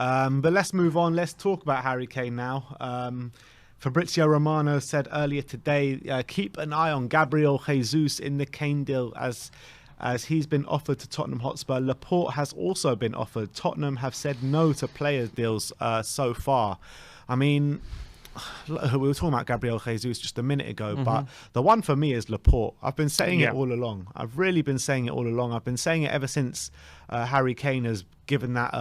But let's move on. Let's talk about Harry Kane now. Fabrizio Romano said earlier today, keep an eye on Gabriel Jesus in the Kane deal as he's been offered to Tottenham Hotspur. Laporte has also been offered. Tottenham have said no to player deals so far. I mean, we were talking about Gabriel Jesus just a minute ago, but the one for me is Laporte. I've been saying it all along. I've really been saying it all along. I've been saying it ever since Harry Kane has given that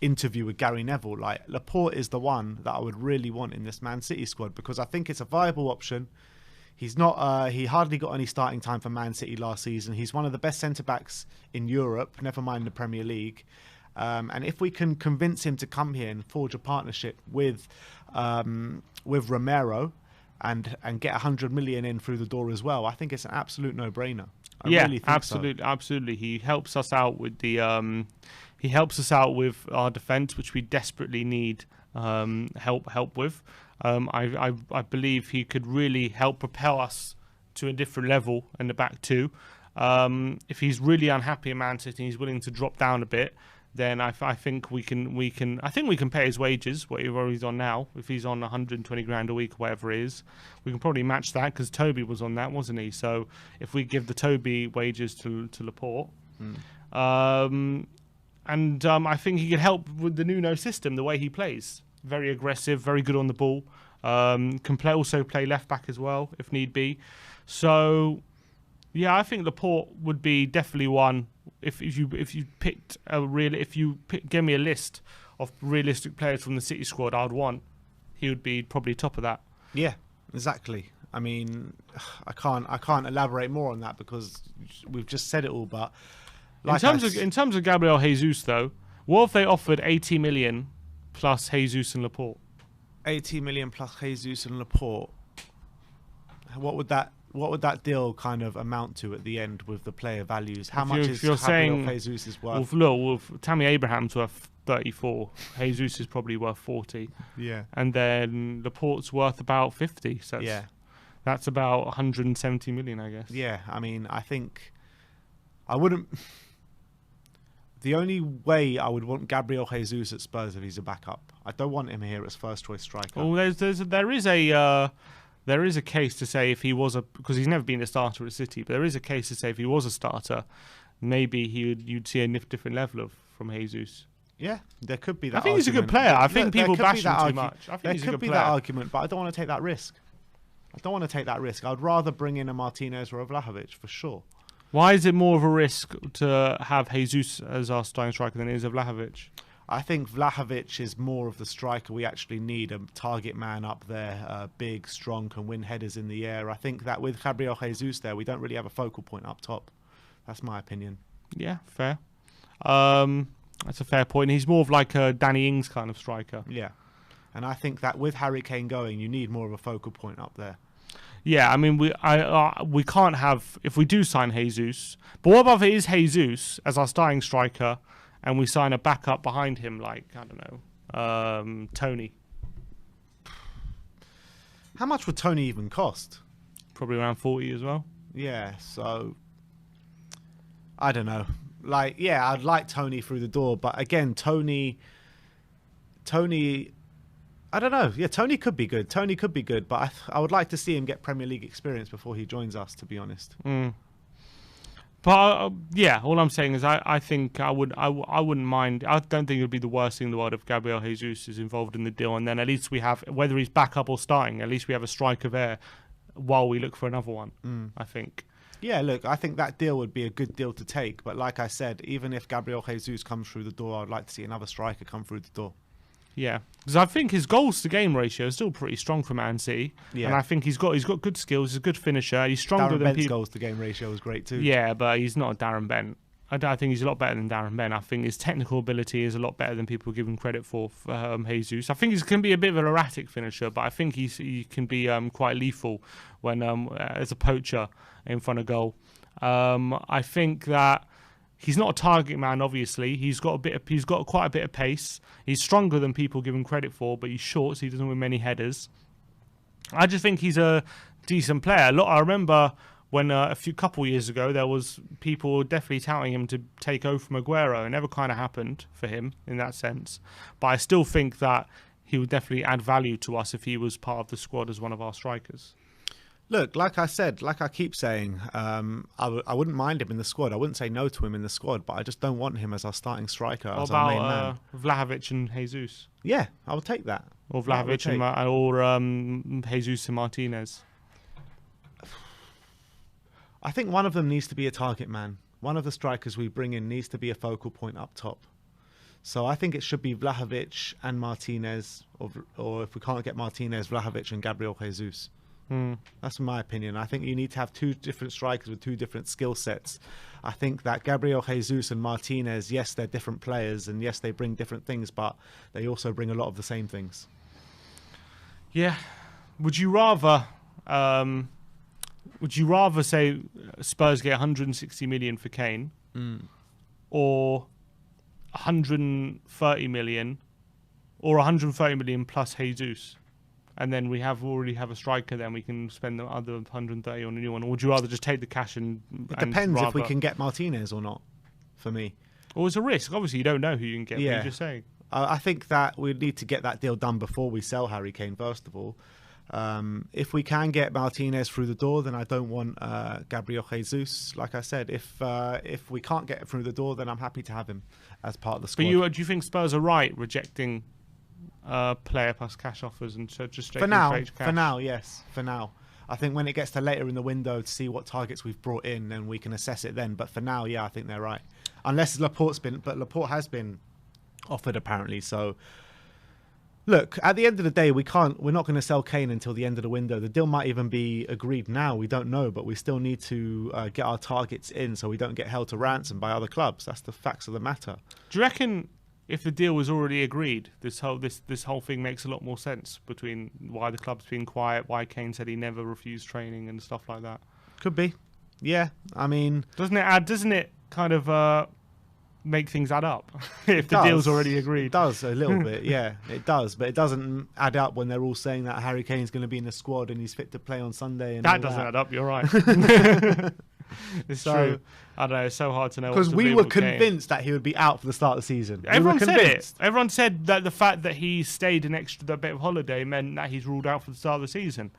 interview with Gary Neville. Like, Laporte is the one that I would really want in this Man City squad because I think it's a viable option. He's not. He hardly got any starting time for Man City last season. He's one of the best centre-backs in Europe, never mind the Premier League. And if we can convince him to come here and forge a partnership with Romero and get 100 million in through the door as well, I think it's an absolute no-brainer. I really think absolutely. He helps us out with the. He helps us out with our defence, which we desperately need help with. I believe he could really help propel us to a different level in the back two. If he's really unhappy in Man City and he's willing to drop down a bit, then I think we can pay his wages, whatever he's on now. If he's on 120 grand a week or whatever it is, we can probably match that because Toby was on that, wasn't he? So if we give the Toby wages to Laporte, I think he could help with the Nuno system, the way he plays. Very aggressive, very good on the ball. Can also play left back as well if need be. So yeah, I think Laporte would be definitely one. If you gave me a list of realistic players from the City squad I'd want, he would be probably top of that. Yeah, exactly. I mean, I can't elaborate more on that because we've just said it all. But like in terms of Gabriel Jesus though, what if they offered 80 million plus Jesus and Laporte? 80 million plus Jesus and Laporte. What would that deal kind of amount to at the end with the player values? How much is Gabriel Jesus worth? Well, Tammy Abraham's worth 34. Jesus is probably worth 40. Yeah. And then Laporte's worth about 50. So that's about 170 million, I guess. Yeah, I mean, I think I wouldn't. The only way I would want Gabriel Jesus at Spurs if he's a backup. I don't want him here as first choice striker. Well, there is a case to say if he was because he's never been a starter at City, but there is a case to say if he was a starter, maybe you'd see a different level from Jesus. Yeah, there could be that. I think argument. He's a good player. I think people bash him too much. I think there could be that argument, but I don't want to take that risk. I'd rather bring in a Martinez or a Vlahovic for sure. Why is it more of a risk to have Jesus as our starting striker than it is a Vlahovic? I think Vlahovic is more of the striker we actually need, a target man up there, big, strong, can win headers in the air. I think that with Gabriel Jesus there, we don't really have a focal point up top. That's my opinion. Yeah, fair. That's a fair point. He's more of like a Danny Ings kind of striker. Yeah. And I think that with Harry Kane going, you need more of a focal point up there. Yeah, I mean, we can't have, if we do sign Jesus, but what about if it is Jesus as our starting striker and we sign a backup behind him, like, I don't know, Tony? How much would Tony even cost? Probably around 40 as well. Yeah, so I don't know. Like, yeah, I'd like Tony through the door, but again, Tony, I don't know. Yeah, Tony could be good. But I would like to see him get Premier League experience before he joins us, to be honest. But yeah, all I'm saying is I think I wouldn't mind. I don't think it would be the worst thing in the world if Gabriel Jesus is involved in the deal, and then at least we have, whether he's backup or starting, at least we have a striker there while we look for another one. I think. Yeah, look, I think that deal would be a good deal to take. But like I said, even if Gabriel Jesus comes through the door, I'd like to see another striker come through the door. Yeah, because I think his goals to game ratio is still pretty strong for Man City, and I think he's got good skills. He's a good finisher. He's stronger than people. Goals to game ratio is great too. Yeah, but he's not a Darren Bent. I think he's a lot better than Darren Bent. I think his technical ability is a lot better than people give him credit for Jesus. I think he can be a bit of an erratic finisher, but I think he can be quite lethal when as a poacher in front of goal. I think that. He's not a target man, obviously. He's got quite a bit of pace. He's stronger than people give him credit for, but he's short, so he doesn't win many headers. I just think he's a decent player. I remember when a couple years ago there was people definitely touting him to take over from Aguero. It never kind of happened for him in that sense. But I still think that he would definitely add value to us if he was part of the squad as one of our strikers. Look, like I said, like I keep saying, I wouldn't mind him in the squad. I wouldn't say no to him in the squad, but I just don't want him as our starting striker, What as our main man. about Vlahovic and Jesus? Yeah, I would take that. Or Vlahovic or Jesus and Martinez? I think one of them needs to be a target man. One of the strikers we bring in needs to be a focal point up top. So I think it should be Vlahovic and Martinez, or if we can't get Martinez, Vlahovic and Gabriel Jesus. That's my opinion. I think you need to have two different strikers with two different skill sets. I think that Gabriel Jesus and Martinez, yes, they're different players, and yes, they bring different things, but they also bring a lot of the same things. Yeah. Would you rather say Spurs get 160 million for Kane, or 130 million, or 130 million plus Jesus? And then we already have a striker, then we can spend the other 130 on a new one. Or would you rather just take the cash and... It depends if we can get Martinez or not, for me. Well, it's a risk. Obviously, you don't know who you can get, but you're just saying. I think that we need to get that deal done before we sell Harry Kane, first of all. If we can get Martinez through the door, then I don't want Gabriel Jesus. Like I said, if we can't get through the door, then I'm happy to have him as part of the squad. But do you think Spurs are right rejecting... player plus cash offers and so just straight for now, cash? For now, yes. For now, I think when it gets to later in the window to see what targets we've brought in, then we can assess it then. But for now, yeah, I think they're right. Unless Laporte has been offered apparently. So look, at the end of the day, we're not going to sell Kane until the end of the window. The deal might even be agreed now. We don't know, but we still need to get our targets in so we don't get held to ransom by other clubs. That's the facts of the matter. Do you reckon? If the deal was already agreed, this whole thing makes a lot more sense between why the club's been quiet, why Kane said he never refused training and stuff like that. Could be, yeah. I mean, doesn't it kind of make things add up if the deal's already agreed? It does a little bit, yeah, it does, but it doesn't add up when they're all saying that Harry Kane's going to be in the squad and he's fit to play on Sunday. And that doesn't add up. You're right. It's true. I don't know. It's so hard to know. Because we were convinced that he would be out for the start of the season. Everyone said it. Everyone said that the fact that he stayed an extra bit of holiday meant that he's ruled out for the start of the season.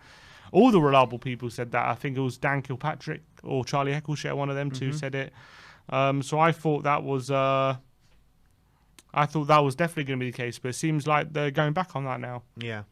All the reliable people said that. I think it was Dan Kilpatrick or Charlie Heckleshare, one of them two, said it. So I thought that was definitely going to be the case, but it seems like they're going back on that now. Yeah.